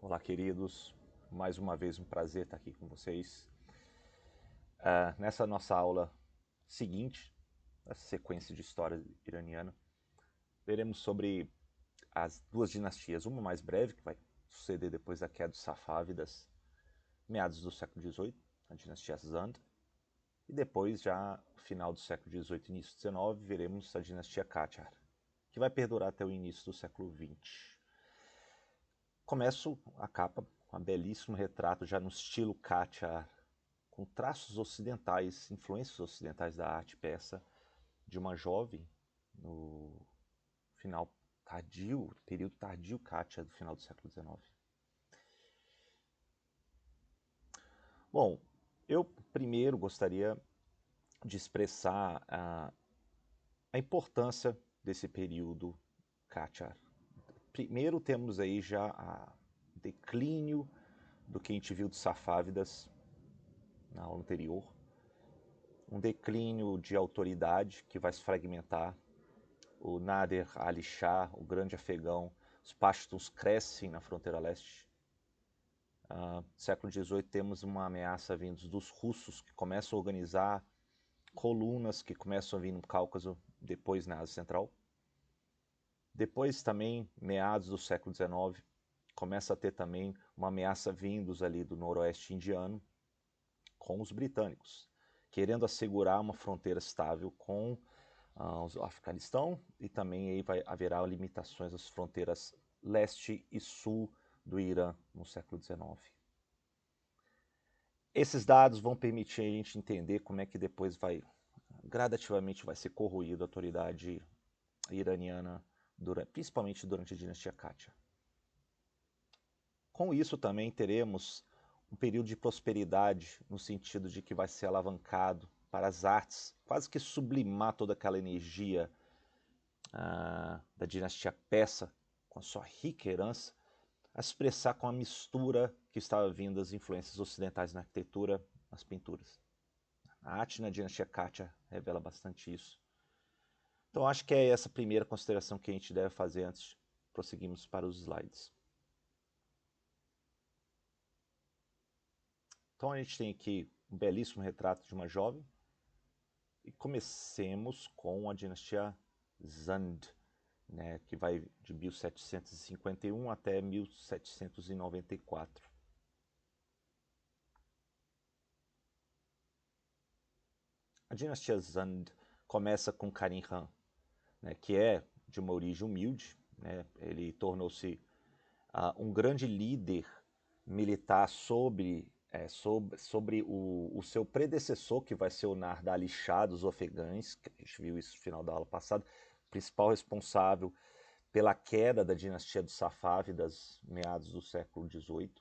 Olá, queridos. Mais uma vez um prazer estar aqui com vocês. Nessa nossa aula seguinte, essa sequência de história iraniana, veremos sobre as duas dinastias, uma mais breve, que vai suceder depois da queda dos Safávidas, meados do século XVIII, a dinastia Zand, e depois, já no final do século XVIII e início do XIX, veremos a dinastia Qajar, que vai perdurar até o início do século XX. Começo a capa com um belíssimo retrato já no estilo Qajar, com traços ocidentais, influências ocidentais da arte persa, de uma jovem no final tardio, período tardio Qajar do final do século XIX. Bom, eu primeiro gostaria de expressar a importância desse período Qajar. Primeiro temos aí já o declínio do que a gente viu dos Safávidas na aula anterior, um declínio de autoridade que vai se fragmentar. O Nader Ali Shah, o grande afegão, os pashtuns crescem na fronteira leste. No século XVIII temos uma ameaça vinda dos russos, que começam a organizar colunas que começam a vir no Cáucaso, depois na Ásia Central. Depois também, meados do século XIX, começa a ter também uma ameaça vindos ali do noroeste indiano com os britânicos, querendo assegurar uma fronteira estável com o Afeganistão, e também aí haverá limitações às fronteiras leste e sul do Irã no século XIX. Esses dados vão permitir a gente entender como é que depois gradativamente vai ser corroída a autoridade iraniana, principalmente durante a dinastia Qajar. Com isso também teremos um período de prosperidade, no sentido de que vai ser alavancado para as artes, quase que sublimar toda aquela energia da dinastia persa, com a sua rica herança, a expressar com a mistura que estava vindo das influências ocidentais na arquitetura, nas pinturas. A arte na dinastia Qajar revela bastante isso. Então acho que é essa primeira consideração que a gente deve fazer antes de prosseguirmos para os slides. Então a gente tem aqui um belíssimo retrato de uma jovem, e comecemos com a dinastia Zand, né, que vai de 1751 até 1794. A dinastia Zand começa com Karim Khan, né, que é de uma origem humilde, né, ele tornou-se um grande líder militar sobre o seu predecessor, que vai ser o Nardar Ali Shah dos afegães, que a gente viu isso no final da aula passada, principal responsável pela queda da dinastia dos Safávidas, meados do século XVIII.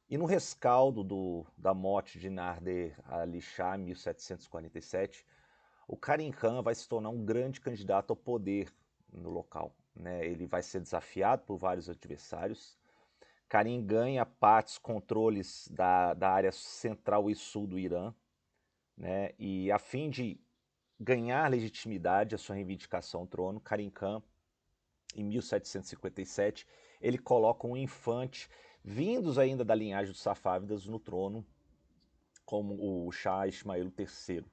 E no rescaldo da morte de Nader Ali Shah, em 1747, o Karim Khan vai se tornar um grande candidato ao poder no local, né? Ele vai ser desafiado por vários adversários. Karim ganha partes, controles da área central e sul do Irã, né? E a fim de ganhar legitimidade à sua reivindicação ao trono, Karim Khan, em 1757, ele coloca um infante, vindos ainda da linhagem dos Safávidas, no trono, como o Shah Ismael III.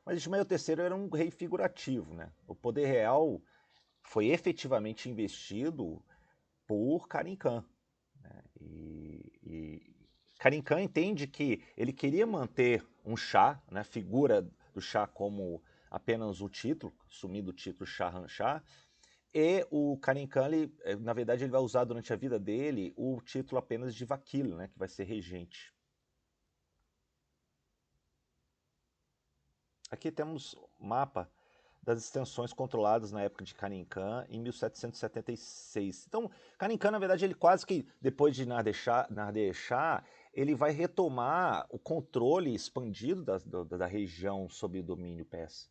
Mas Ismael III era um rei figurativo, né? O poder real foi efetivamente investido por Karim Khan. Né? E Karim Khan entende que ele queria manter um Shah, né, figura do Shah como apenas o título, assumindo o título Shah, e o Karim Khan, na verdade, ele vai usar durante a vida dele o título apenas de Vakil, né, que vai ser regente. Aqui temos o mapa das extensões controladas na época de Karim Khan, em 1776. Então, Karim Khan, na verdade, ele quase que, depois de Nader Shah, ele vai retomar o controle expandido da região sob o domínio persa.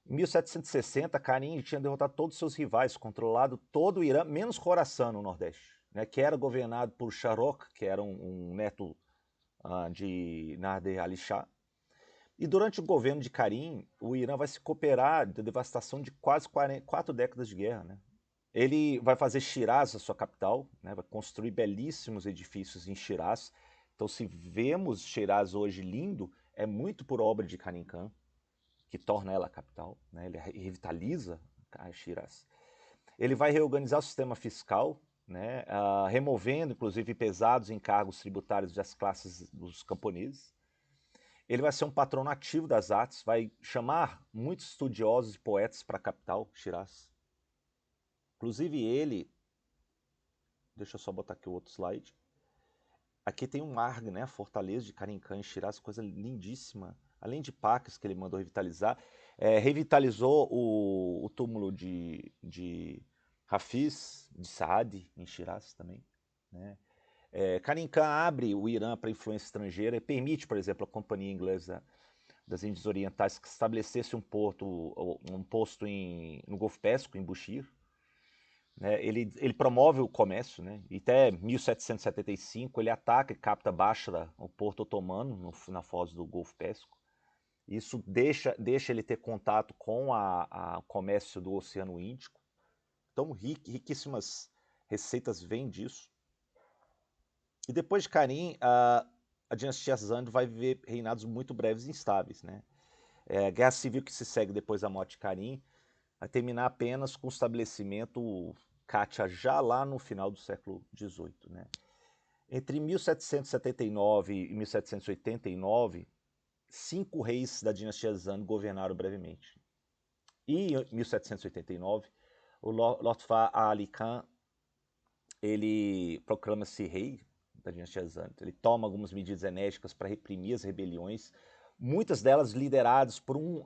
Em 1760, Karim tinha derrotado todos os seus rivais, controlado todo o Irã, menos Khorasan, no Nordeste, né, que era governado por Shahrokh, que era um neto de Nader Ali Shah. E durante o governo de Karim, o Irã vai se cooperar da devastação de quase 4 décadas de guerra, né? Ele vai fazer Shiraz a sua capital, né? Vai construir belíssimos edifícios em Shiraz. Então, se vemos Shiraz hoje lindo, é muito por obra de Karim Khan, que torna ela a capital, né? Ele revitaliza Shiraz. Ele vai reorganizar o sistema fiscal, né? Removendo, inclusive, pesados encargos tributários das classes dos camponeses. Ele vai ser um patrono ativo das artes, vai chamar muitos estudiosos e poetas para a capital, Shiraz. Inclusive ele, deixa eu só botar aqui o outro slide. Aqui tem um Marg, né, a fortaleza de Karim Khan em Shiraz, coisa lindíssima. Além de pacas que ele mandou revitalizar, revitalizou o túmulo de Hafiz, de Saadi, em Shiraz também. Né? Karim Khan abre o Irã para influência estrangeira e permite, por exemplo, a Companhia Inglesa das Índias Orientais que estabelecesse um posto no Golfo Pérsico, em Bushir. Né? Ele promove o comércio, né? E até 1775 ele ataca e capta Basra, o porto otomano, na foz do Golfo Pérsico. Isso deixa ele ter contato com o comércio do Oceano Índico. Então, riquíssimas receitas vêm disso. E depois de Karim, a dinastia Zand vai viver reinados muito breves e instáveis. Né? A guerra civil que se segue depois da morte de Karim vai terminar apenas com o estabelecimento Qajar já lá no final do século XVIII. Né? Entre 1779 e 1789, 5 reis da dinastia Zand governaram brevemente. E em 1789, o Lotfa Ali Khan ele proclama-se rei da dinastia Zand. Ele toma algumas medidas enérgicas para reprimir as rebeliões, muitas delas lideradas por um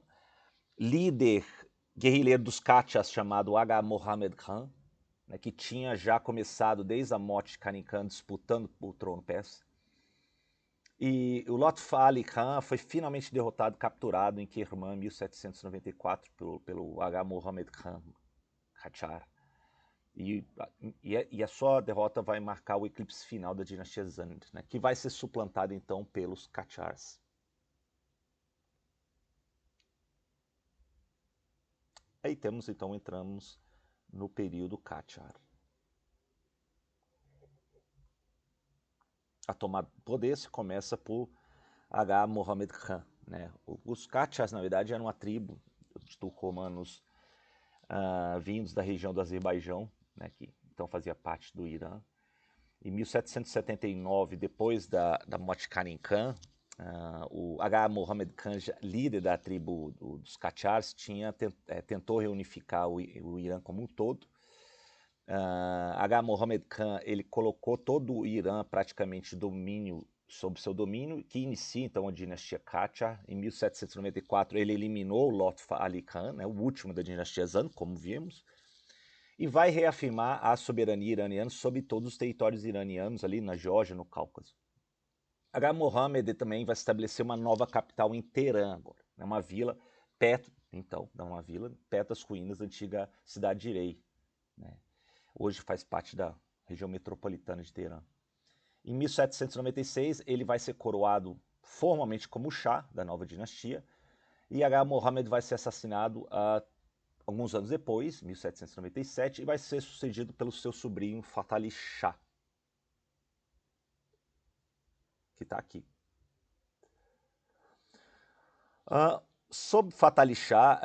líder guerrilheiro dos Qachas chamado Aga Mohammed Khan, né, que tinha já começado desde a morte de Karim Khan disputando o trono persa. E o Lotfa Ali Khan foi finalmente derrotado e capturado em Kerman em 1794 pelo Aga Mohammed Khan Qajar. E a sua derrota vai marcar o eclipse final da dinastia Zand, né, que vai ser suplantado então pelos Qachars. Aí entramos no período Qajar. A tomada do poder se começa por Aga Mohammed Khan. Né? Os Qachars, na verdade, eram uma tribo de turcomanos vindos da região do Azerbaijão, né, que então fazia parte do Irã. Em 1779, depois da morte de Karim Khan, o Aga Mohammed Khan, líder da tribo dos Qachars, tentou reunificar o Irã como um todo. Aga Mohammed Khan ele colocou todo o Irã praticamente sob seu domínio, que inicia então a dinastia Qajar. Em 1794 ele eliminou o Lotfa Ali Khan, né, o último da dinastia Zand, como vimos, e vai reafirmar a soberania iraniana sobre todos os territórios iranianos ali na Geórgia, no Cáucaso. Aga Mohammed também vai estabelecer uma nova capital em Teherã agora, né, uma vila perto das ruínas da antiga cidade de Rey, né. Hoje faz parte da região metropolitana de Teherã. Em 1796, ele vai ser coroado formalmente como Shah da nova dinastia, e Aga Mohammed vai ser assassinado alguns anos depois, 1797, e vai ser sucedido pelo seu sobrinho Fath Ali Shah, que está aqui. Sob Fath Ali Shah,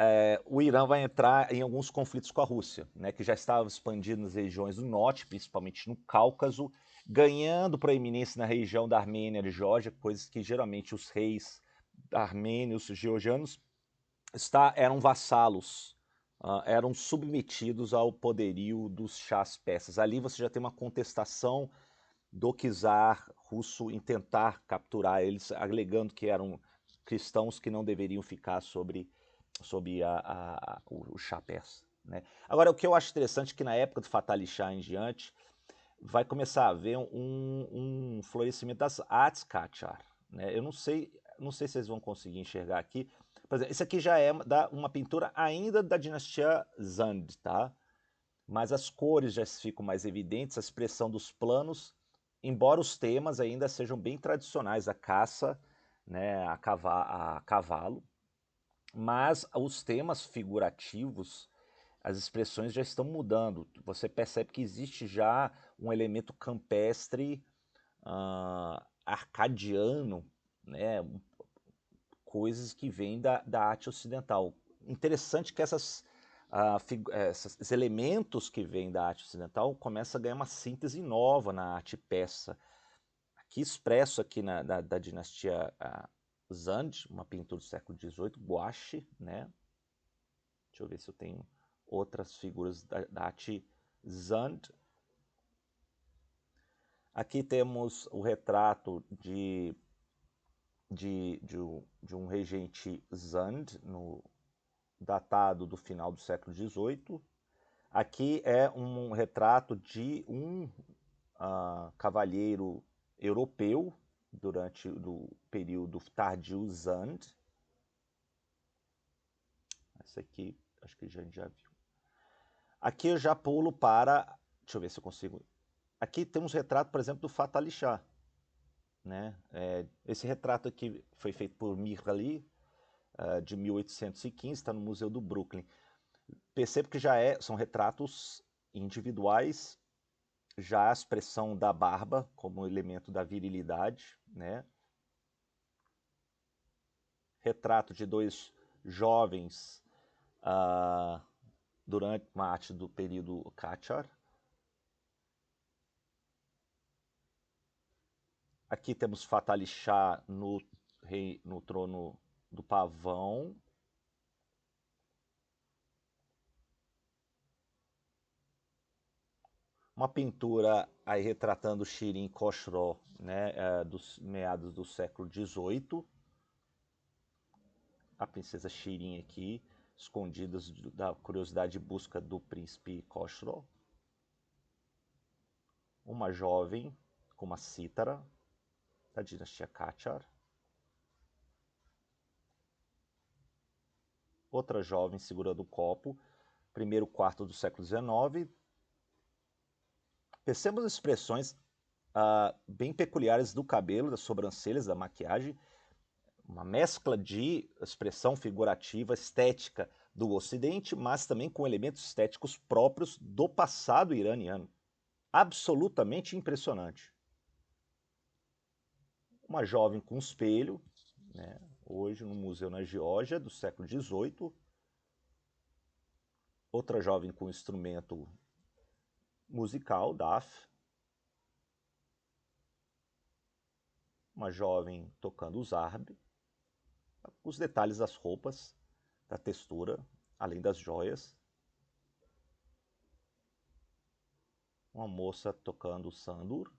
o Irã vai entrar em alguns conflitos com a Rússia, né, que já estava expandindo nas regiões do norte, principalmente no Cáucaso, ganhando proeminência na região da Armênia e Geórgia, coisas que geralmente os reis armênios e georgianos eram vassalos, eram submetidos ao poderio dos chás persas. Ali você já tem uma contestação do czar russo em tentar capturar eles, alegando que eram cristãos que não deveriam ficar sob o chá persa. Né? Agora, o que eu acho interessante é que na época do Fath Ali Shah em diante, vai começar a haver um florescimento das artes Qajar. Né? Eu não sei se vocês vão conseguir enxergar aqui. Por exemplo, esse aqui já é uma pintura ainda da dinastia Zand, tá? Mas as cores já ficam mais evidentes, a expressão dos planos, embora os temas ainda sejam bem tradicionais, a caça, né, a cavalo, mas os temas figurativos as expressões já estão mudando. Você percebe que existe já um elemento campestre, arcadiano, né? Coisas que vêm da arte ocidental. Interessante que esses elementos que vêm da arte ocidental começam a ganhar uma síntese nova na arte persa. Aqui expresso aqui da dinastia Zand, uma pintura do século XVIII, gouache, né? Deixa eu ver se eu tenho outras figuras da arte Zand. Aqui temos o retrato de um regente Zand, datado do final do século XVIII. Aqui é um retrato de um cavalheiro europeu durante o período tardio Zand. Essa aqui, acho que a gente já viu. Aqui eu já pulo para... Deixa eu ver se eu consigo... Aqui temos retrato, por exemplo, do Fath Ali Shah. Né? Esse retrato aqui foi feito por Mir Ali, de 1815, está no Museu do Brooklyn. Percebo que são retratos individuais, já a expressão da barba como elemento da virilidade, né? Retrato de dois jovens durante uma arte do período Qajar. Aqui temos Fath Ali Shah no trono do pavão. Uma pintura aí retratando Shirin Khosrow, né, dos meados do século XVIII. A princesa Shirin aqui, escondidas da curiosidade e busca do príncipe Khosrow. Uma jovem com uma cítara da dinastia Qajar. Outra jovem segurando um copo, primeiro quarto do século XIX. Percebemos expressões bem peculiares do cabelo, das sobrancelhas, da maquiagem, uma mescla de expressão figurativa, estética do Ocidente, mas também com elementos estéticos próprios do passado iraniano. Absolutamente impressionante. Uma jovem com espelho, né, hoje no museu na Geórgia, do século XVIII. Outra jovem com instrumento musical, daf. Uma jovem tocando o zarb. Os detalhes das roupas, da textura, além das joias. Uma moça tocando o sandur,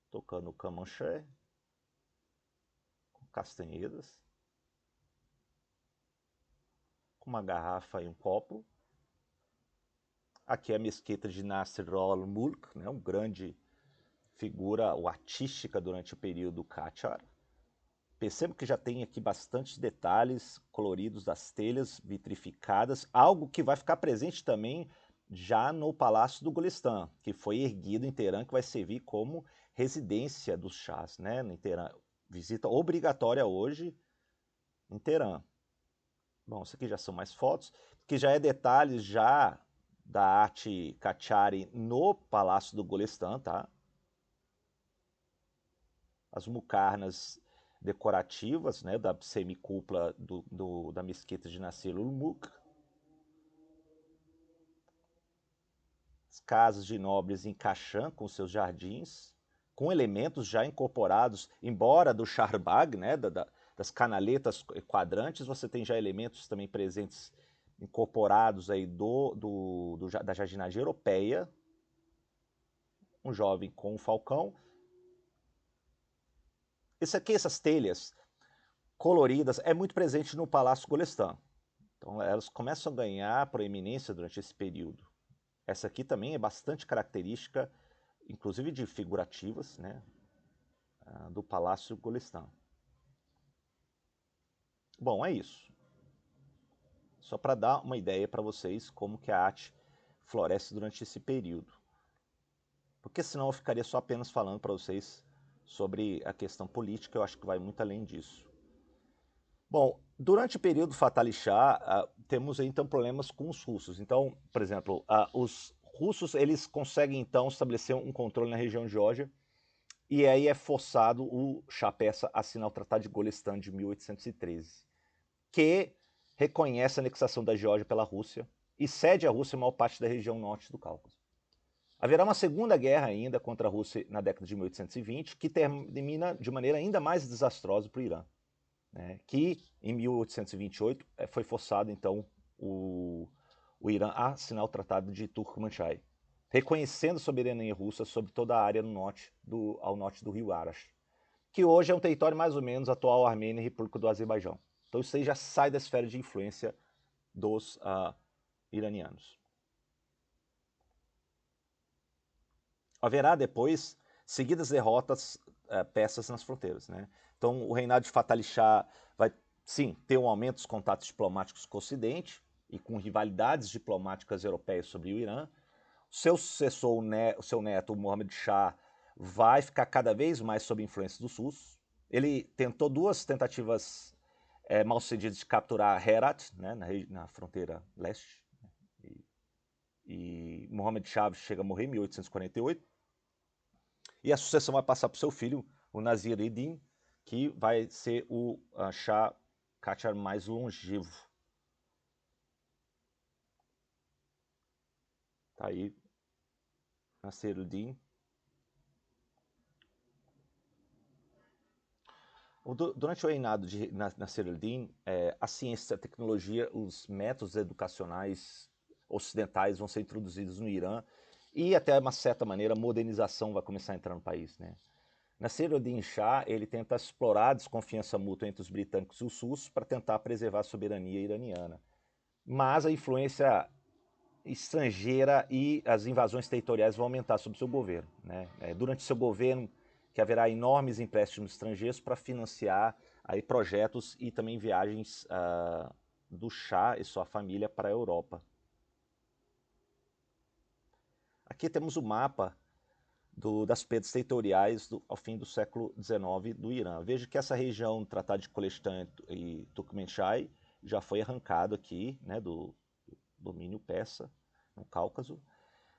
tocando o kamancheh, com castanhedas, com uma garrafa e um copo. Aqui é a mesquita de Nasr al-Mulk, né, uma grande figura artística durante o período Qajar. Percebo que já tem aqui bastantes detalhes coloridos das telhas vitrificadas, algo que vai ficar presente também já no Palácio do Golestan, que foi erguido em Teherã, que vai servir como residência dos chás, né, em Teherã. Visita obrigatória hoje em Teherã. Bom, isso aqui já são mais fotos, que já é detalhes já da arte Qachari no Palácio do Golestan, tá? As muqarnas decorativas, né, da semicúpula da mesquita de Nasir al-Mulk. As casas de nobres em Kashan, com seus jardins, com elementos já incorporados, embora do Chaharbagh, né, das canaletas quadrantes, você tem já elementos também presentes, incorporados aí da jardinagem europeia. Um jovem com um falcão. Isso aqui, essas telhas coloridas, é muito presente no Palácio Golestan. Então elas começam a ganhar proeminência durante esse período. Essa aqui também é bastante característica, inclusive de figurativas, né, do Palácio Golestan. Bom, é isso. Só para dar uma ideia para vocês como que a arte floresce durante esse período. Porque senão eu ficaria só apenas falando para vocês sobre a questão política, eu acho que vai muito além disso. Bom, durante o período Fath Ali Shah, temos aí, então, problemas com os russos. Então, por exemplo, os russos eles conseguem então estabelecer um controle na região de Geórgia, e aí é forçado o Shah Persa a assinar o Tratado de Golestan de 1813, que reconhece a anexação da Geórgia pela Rússia e cede à Rússia a maior parte da região norte do Cáucaso. Haverá uma segunda guerra ainda contra a Rússia na década de 1820, que termina de maneira ainda mais desastrosa para o Irã, né, que em 1828 foi forçado então o Irã a assinar o Tratado de Turkmenchai, reconhecendo a soberania russa sobre toda a área ao norte do rio Arax, que hoje é um território mais ou menos atual Armênia e República do Azerbaijão. Então isso aí já sai da esfera de influência dos iranianos. Haverá depois seguidas derrotas persas nas fronteiras, né? Então o reinado de Fath Ali Shah vai, sim, ter um aumento dos contatos diplomáticos com o Ocidente e com rivalidades diplomáticas europeias sobre o Irã. Seu sucessor, o seu neto, o Mohammed Shah, vai ficar cada vez mais sob influência dos russos. Ele tentou duas tentativas mal sucedidas de capturar Herat, né, na fronteira leste, e Mohammed Shah chega a morrer em 1848. E a sucessão vai passar para o seu filho, o Nasir-ed-Din, que vai ser o Shah Qajar mais longevo. Tá aí, Nasir-ed-Din. Durante o reinado de Nasir-ed-Din, a ciência, a tecnologia, os métodos educacionais ocidentais vão ser introduzidos no Irã e, até uma certa maneira, a modernização vai começar a entrar no país, né? Nasir-ed-Din Shah, ele tenta explorar a desconfiança mútua entre os britânicos e os russos para tentar preservar a soberania iraniana. Mas a influência estrangeira e as invasões territoriais vão aumentar sobre o seu governo, né? Durante seu governo, que haverá enormes empréstimos estrangeiros para financiar aí projetos e também viagens do Shah e sua família para a Europa. Aqui temos o mapa das perdas territoriais ao fim do século XIX do Irã. Veja que essa região do Tratado de Golestan e Turkmenchai já foi arrancado aqui, né, do domínio persa, no Cáucaso.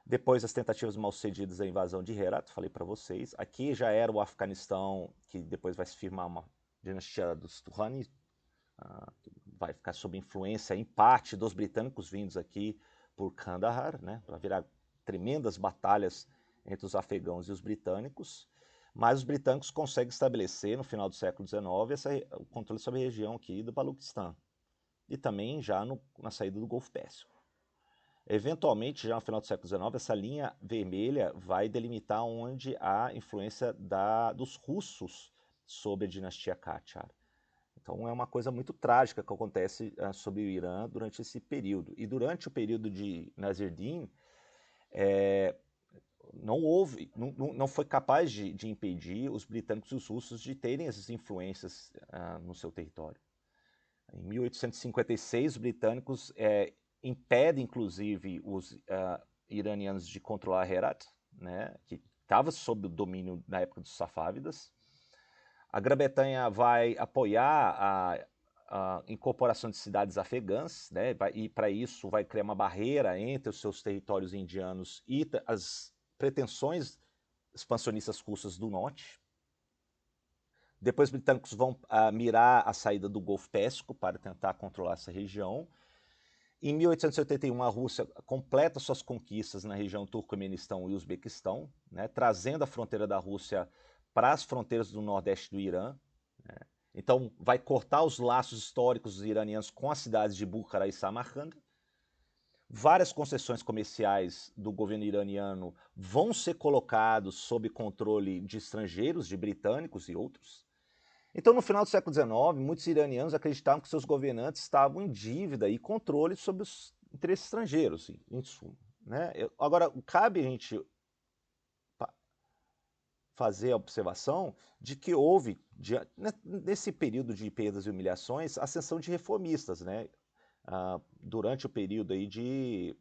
Depois as tentativas mal sucedidas da invasão de Herat, falei para vocês. Aqui já era o Afeganistão, que depois vai se firmar uma dinastia dos Turani, vai ficar sob influência, em parte, dos britânicos vindos aqui por Kandahar, né? Vai virar tremendas batalhas entre os afegãos e os britânicos, mas os britânicos conseguem estabelecer, no final do século XIX, o controle sobre a região aqui do Baluquistão, e também já na saída do Golfo Pérsico. Eventualmente, já no final do século XIX, essa linha vermelha vai delimitar onde há influência dos russos sobre a dinastia Qajar. Então é uma coisa muito trágica que acontece sobre o Irã durante esse período. E durante o período de Nasir-Din, não foi capaz de impedir os britânicos e os russos de terem essas influências no seu território. Em 1856, os britânicos impedem, inclusive, os iranianos de controlar Herat, né, que estava sob o domínio na época dos Safávidas. A Grã-Bretanha vai apoiar a incorporação de cidades afegãs, né, e para isso vai criar uma barreira entre os seus territórios indianos e as pretensões expansionistas russas do norte. Depois os britânicos vão mirar a saída do Golfo Pérsico para tentar controlar essa região. Em 1881, a Rússia completa suas conquistas na região do Turcomenistão e Uzbequistão, né, trazendo a fronteira da Rússia para as fronteiras do nordeste do Irã, né? Então vai cortar os laços históricos dos iranianos com as cidades de Bukhara e Samarcanda. Várias concessões comerciais do governo iraniano vão ser colocadas sob controle de estrangeiros, de britânicos e outros. Então, no final do século XIX, muitos iranianos acreditavam que seus governantes estavam em dívida e controle sobre os interesses estrangeiros, em suma, né? Agora, cabe a gente fazer a observação de que houve, nesse período de perdas e humilhações, ascensão de reformistas, né? Durante o período aí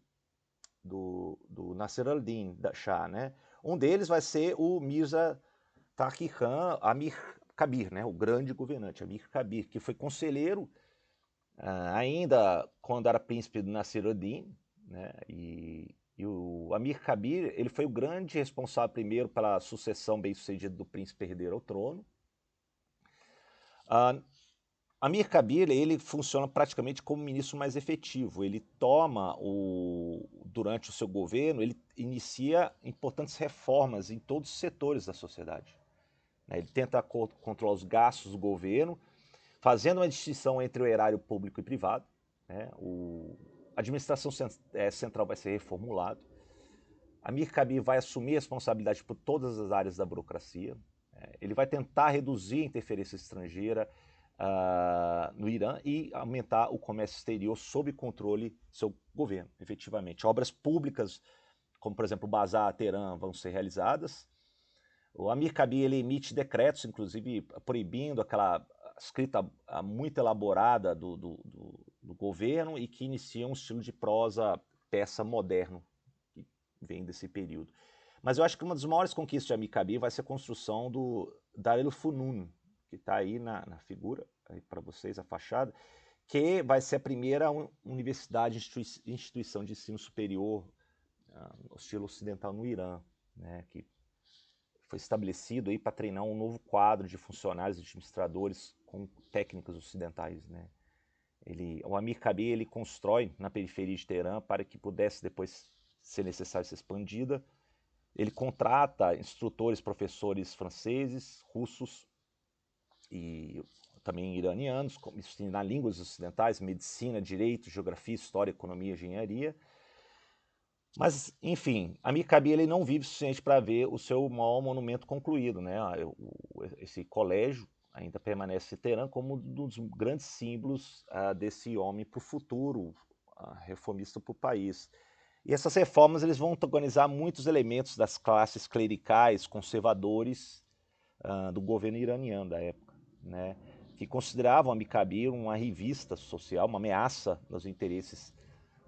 do Nasser al-Din Shah, né? Um deles vai ser o Mirza Taqi Khan Amir Kabir, né? O grande governante, Amir Kabir, que foi conselheiro ainda quando era príncipe do Nasir-ud-Din, né, e o Amir Kabir, ele foi o grande responsável primeiro pela sucessão bem-sucedida do príncipe herdeiro ao trono. Amir Kabir, ele funciona praticamente como ministro mais efetivo. Ele durante o seu governo, ele inicia importantes reformas em todos os setores da sociedade. Ele tenta controlar os gastos do governo, fazendo uma distinção entre o erário público e privado. A administração central vai ser reformulada. Amir Kabir vai assumir a responsabilidade por todas as áreas da burocracia. Ele vai tentar reduzir a interferência estrangeira no Irã e aumentar o comércio exterior sob controle do seu governo, efetivamente. Obras públicas, como por exemplo o Bazar Teherã, vão ser realizadas. O Amir Kabir ele emite decretos, inclusive proibindo aquela escrita muito elaborada do governo e que inicia um estilo de prosa persa moderno, que vem desse período. Mas eu acho que uma das maiores conquistas de Amir Kabir vai ser a construção do Dar el-Funun, que está aí na figura, para vocês, a fachada, que vai ser a primeira universidade, instituição de ensino superior no estilo ocidental no Irã, né, que foi estabelecido aí para treinar um novo quadro de funcionários e administradores com técnicas ocidentais, né. O Amir Kabir ele constrói na periferia de Teherã para que pudesse depois ser necessário ser expandida. Ele contrata instrutores, professores franceses, russos e também iranianos, ensinar línguas ocidentais, medicina, direito, geografia, história, economia, engenharia. Mas, enfim, Amir Kabir ele não vive o suficiente para ver o seu maior monumento concluído, né? Esse colégio ainda permanece em Teherã como um dos grandes símbolos desse homem para o futuro, reformista para o país. E essas reformas eles vão antagonizar muitos elementos das classes clericais, conservadores do governo iraniano da época, né? Que consideravam Amir Kabir uma revista social, uma ameaça aos interesses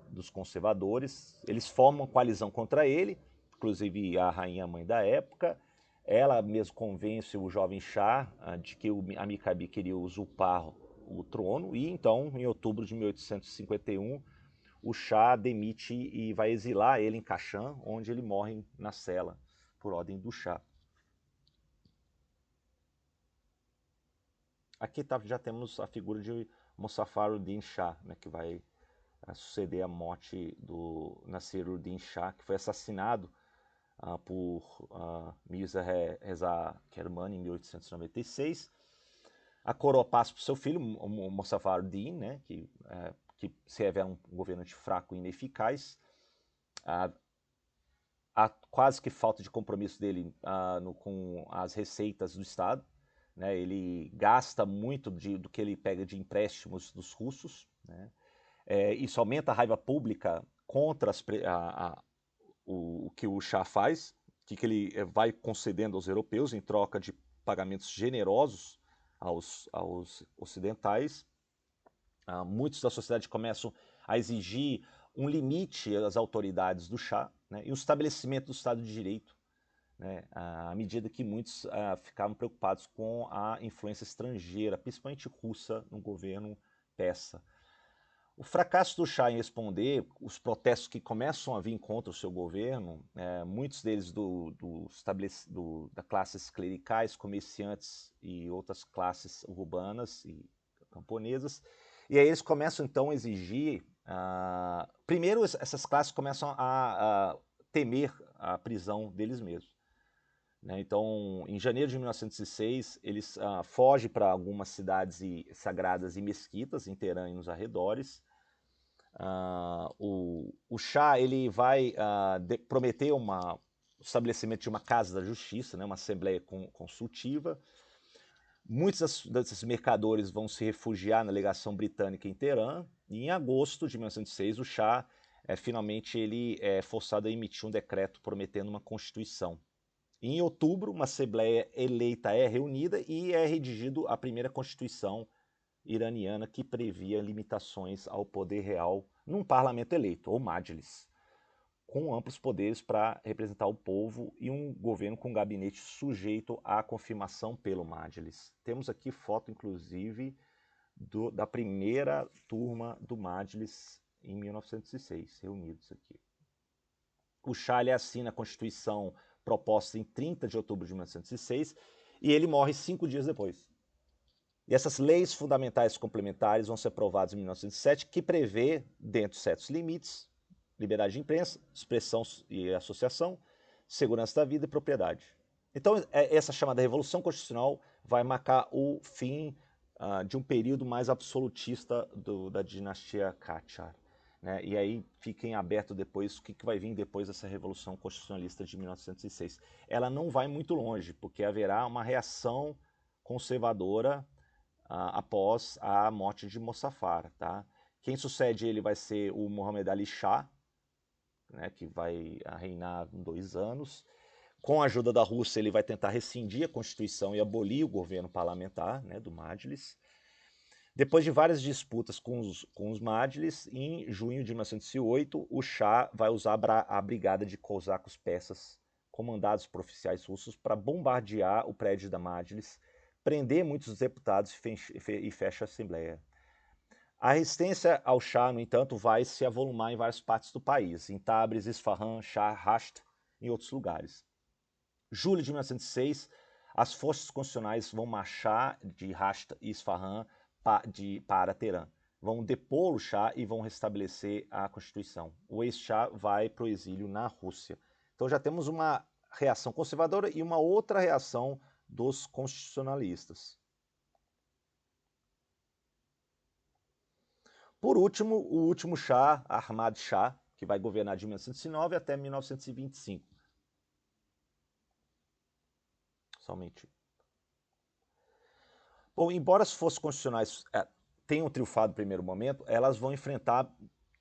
dos conservadores. Eles formam uma coalizão contra ele, inclusive a rainha mãe da época. Ela mesmo convence o jovem Shah de que o Amir Kabir queria usurpar o trono e então, em outubro de 1851, o Shah demite e vai exilar ele em Kashan, onde ele morre na cela, por ordem do Shah. Aqui já temos a figura de Muzaffaruddin Shah, né, que vai suceder a morte do Nasiruddin Shah, que foi assassinado por Mirza Reza Kermani em 1896. A coroa passa para o seu filho, Muzaffaruddin, né, que se revela um governante fraco e ineficaz. A quase que falta de compromisso dele com as receitas do Estado. Né, ele gasta muito do que ele pega de empréstimos dos russos, né. Isso aumenta a raiva pública contra o que o Shah faz, que ele vai concedendo aos europeus em troca de pagamentos generosos aos ocidentais. Muitos da sociedade começam a exigir um limite às autoridades do Shah, né, e o estabelecimento do Estado de Direito, né, à medida que muitos ficavam preocupados com a influência estrangeira, principalmente russa, no governo persa. O fracasso do Shah em responder, os protestos que começam a vir contra o seu governo, muitos deles da classes clericais, comerciantes e outras classes urbanas e camponesas, e aí eles começam então a exigir, primeiro essas classes começam a temer a prisão deles mesmos. Né? Então, em janeiro de 1906, eles fogem para algumas cidades sagradas e mesquitas em Teherã e nos arredores. O Shah ele vai prometer o estabelecimento de uma casa da justiça, né, uma assembleia consultiva. Muitos desses mercadores vão se refugiar na legação britânica em Teherã. E em agosto de 1906, o Shah finalmente ele é forçado a emitir um decreto prometendo uma constituição. Em outubro, uma assembleia eleita é reunida e é redigida a primeira constituição iraniana que previa limitações ao poder real num parlamento eleito, ou Majlis, com amplos poderes para representar o povo e um governo com gabinete sujeito à confirmação pelo Majlis. Temos aqui foto, inclusive, da primeira turma do Majlis em 1906, reunidos aqui. O Shah ele assina a Constituição proposta em 30 de outubro de 1906 e ele morre 5 dias depois. E essas leis fundamentais complementares vão ser aprovadas em 1907, que prevê, dentro de certos limites, liberdade de imprensa, expressão e associação, segurança da vida e propriedade. Então, essa chamada Revolução Constitucional vai marcar o fim de um período mais absolutista da dinastia Qajar. Né? E aí fiquem aberto depois o que vai vir depois dessa Revolução Constitucionalista de 1906. Ela não vai muito longe, porque haverá uma reação conservadora após a morte de Mozaffar. Tá? Quem sucede ele vai ser o Mohammad Ali Shah, né, que vai reinar 2 anos. Com a ajuda da Rússia, ele vai tentar rescindir a Constituição e abolir o governo parlamentar, né, do Majlis. Depois de várias disputas com os Majlis, em junho de 1908, o Shah vai usar a brigada de cosacos persas, comandados por oficiais russos, para bombardear o prédio da Majlis, prender muitos deputados e fecha a Assembleia. A resistência ao Shah, no entanto, vai se avolumar em várias partes do país, em Tabriz, Isfahan, Rasht e outros lugares. Julho de 1906, as forças constitucionais vão marchar de Rasht e Isfahan para Teherã. Vão depor o Shah e vão restabelecer a Constituição. O ex-Shah vai para o exílio na Rússia. Então já temos uma reação conservadora e uma outra reação dos constitucionalistas. Por último, o último Shah, Ahmad Shah, que vai governar de 1909 até 1925. Somente. Bom, embora as forças constitucionais tenham triunfado no primeiro momento, elas vão enfrentar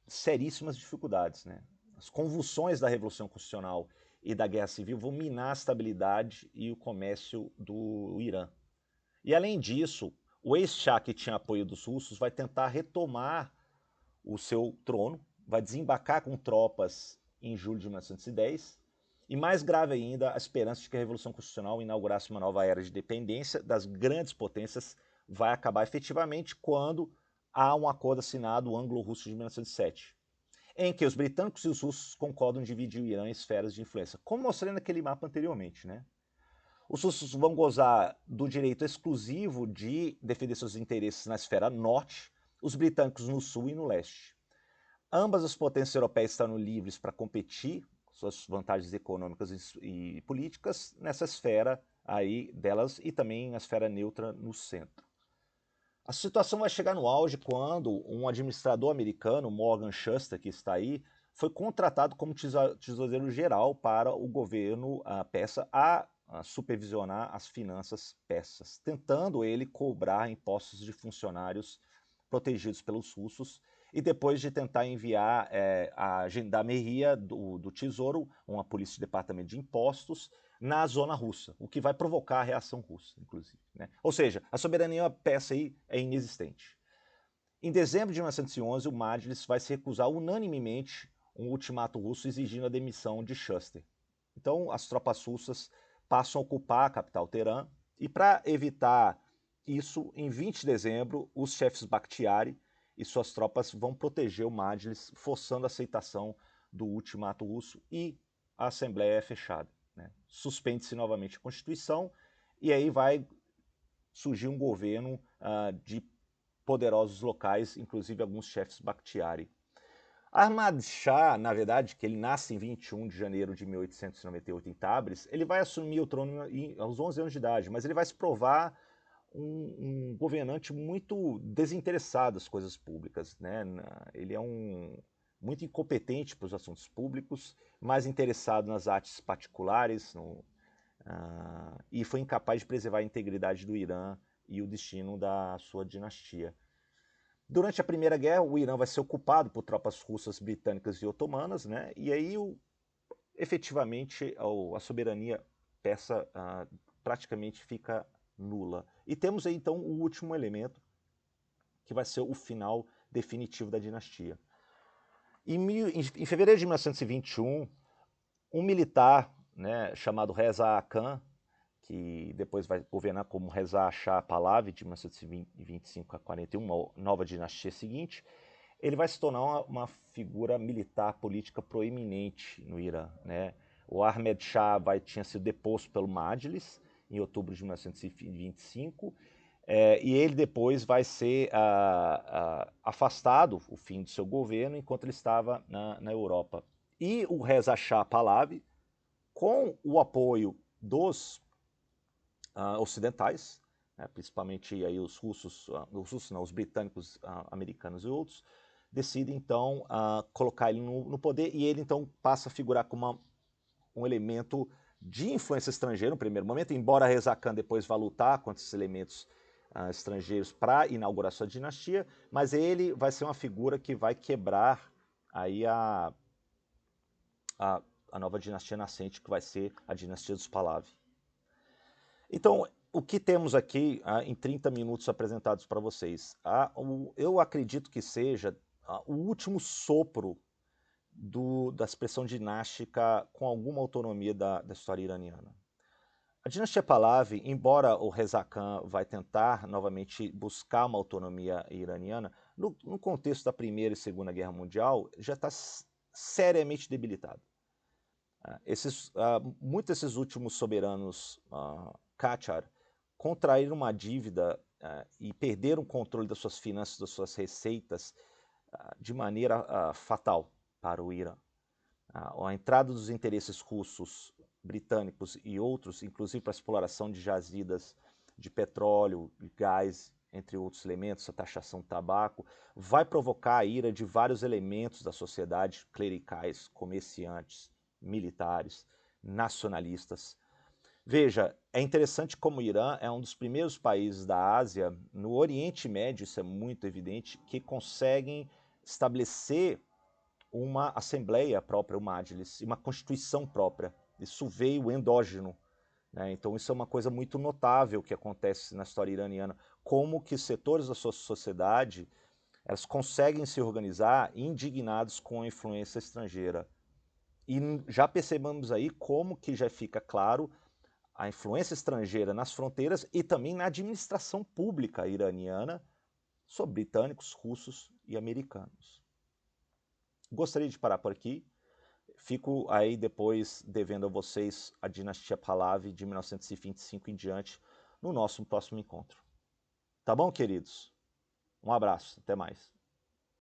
seríssimas dificuldades. Né? As convulsões da Revolução Constitucional e da Guerra Civil vão minar a estabilidade e o comércio do Irã. E além disso, o ex-Shah, que tinha apoio dos russos, vai tentar retomar o seu trono, vai desembarcar com tropas em julho de 1910, e mais grave ainda, a esperança de que a Revolução Constitucional inaugurasse uma nova era de dependência das grandes potências vai acabar efetivamente quando há um acordo assinado anglo-russo de 1907, em que os britânicos e os russos concordam em dividir o Irã em esferas de influência, como mostrei naquele mapa anteriormente, né? Os russos vão gozar do direito exclusivo de defender seus interesses na esfera norte, os britânicos no sul e no leste. Ambas as potências europeias estão livres para competir, suas vantagens econômicas e políticas, nessa esfera aí delas e também na esfera neutra no centro. A situação vai chegar no auge quando um administrador americano, Morgan Shuster, que está aí, foi contratado como tesoureiro-geral para o governo persa a supervisionar as finanças persas, tentando ele cobrar impostos de funcionários protegidos pelos russos e depois de tentar enviar a gendarmeria do Tesouro, uma polícia de departamento de impostos, na zona russa, o que vai provocar a reação russa, inclusive. Né? Ou seja, a soberania persa aí é inexistente. Em dezembro de 1911, o Majlis vai se recusar unanimemente um ultimato russo exigindo a demissão de Shuster. Então, as tropas russas passam a ocupar a capital Teherã e, para evitar isso, em 20 de dezembro, os chefes Bakhtiari e suas tropas vão proteger o Majlis, forçando a aceitação do ultimato russo e a Assembleia é fechada. Né? Suspende-se novamente a Constituição e aí vai surgir um governo de poderosos locais, inclusive alguns chefes Bakhtiari. Ahmad Shah, na verdade, que ele nasce em 21 de janeiro de 1898 em Tabriz, ele vai assumir o trono aos 11 anos de idade, mas ele vai se provar um governante muito desinteressado das coisas públicas. Né? Ele é muito incompetente para os assuntos públicos, mais interessado nas artes particulares e foi incapaz de preservar a integridade do Irã e o destino da sua dinastia. Durante a Primeira Guerra, o Irã vai ser ocupado por tropas russas, britânicas e otomanas, né? E aí, efetivamente, a soberania persa praticamente fica nula. E temos aí, então, o último elemento, que vai ser o final definitivo da dinastia. Em fevereiro de 1921, um militar, né, chamado Reza Khan, que depois vai governar como Reza Shah Pahlavi, de 1925 a 41, uma nova dinastia seguinte, ele vai se tornar uma figura militar política proeminente no Irã, né? O Ahmed Shah tinha sido deposto pelo Majlis em outubro de 1925, e ele depois vai ser afastado, o fim do seu governo, enquanto ele estava na Europa. E o Reza Shah Pahlavi, com o apoio dos ocidentais, né, principalmente aí os russos não, os britânicos, americanos e outros, decidem então colocar ele no poder, e ele então passa a figurar como um elemento de influência estrangeira no primeiro momento, embora Reza Khan depois vá lutar contra esses elementos estrangeiros para inaugurar sua dinastia, mas ele vai ser uma figura que vai quebrar aí a nova dinastia nascente, que vai ser a dinastia dos Pahlavi. Então, o que temos aqui em 30 minutos apresentados para vocês? Eu acredito que seja o último sopro da expressão dinástica com alguma autonomia da história iraniana. A dinastia Pahlavi, embora o Reza Khan vai tentar novamente buscar uma autonomia iraniana, no contexto da Primeira e Segunda Guerra Mundial, já está seriamente debilitado. Muitos desses últimos soberanos Qajar contraíram uma dívida e perderam o controle das suas finanças, das suas receitas, de maneira fatal para o Irã. A entrada dos interesses russos, britânicos e outros, inclusive para a exploração de jazidas de petróleo e gás, entre outros elementos, a taxação do tabaco, vai provocar a ira de vários elementos da sociedade, clericais, comerciantes, militares, nacionalistas. Veja, é interessante como o Irã é um dos primeiros países da Ásia, no Oriente Médio, isso é muito evidente, que conseguem estabelecer uma assembleia própria, uma Majlis, uma constituição própria. Isso veio endógeno, né? Então isso é uma coisa muito notável que acontece na história iraniana, como que setores da sua sociedade elas conseguem se organizar indignados com a influência estrangeira. E já percebemos aí como que já fica claro a influência estrangeira nas fronteiras e também na administração pública iraniana sobre britânicos, russos e americanos. Gostaria de parar por aqui. Fico aí depois devendo a vocês a dinastia Pahlavi de 1925 em diante no nosso próximo encontro. Tá bom, queridos? Um abraço, até mais.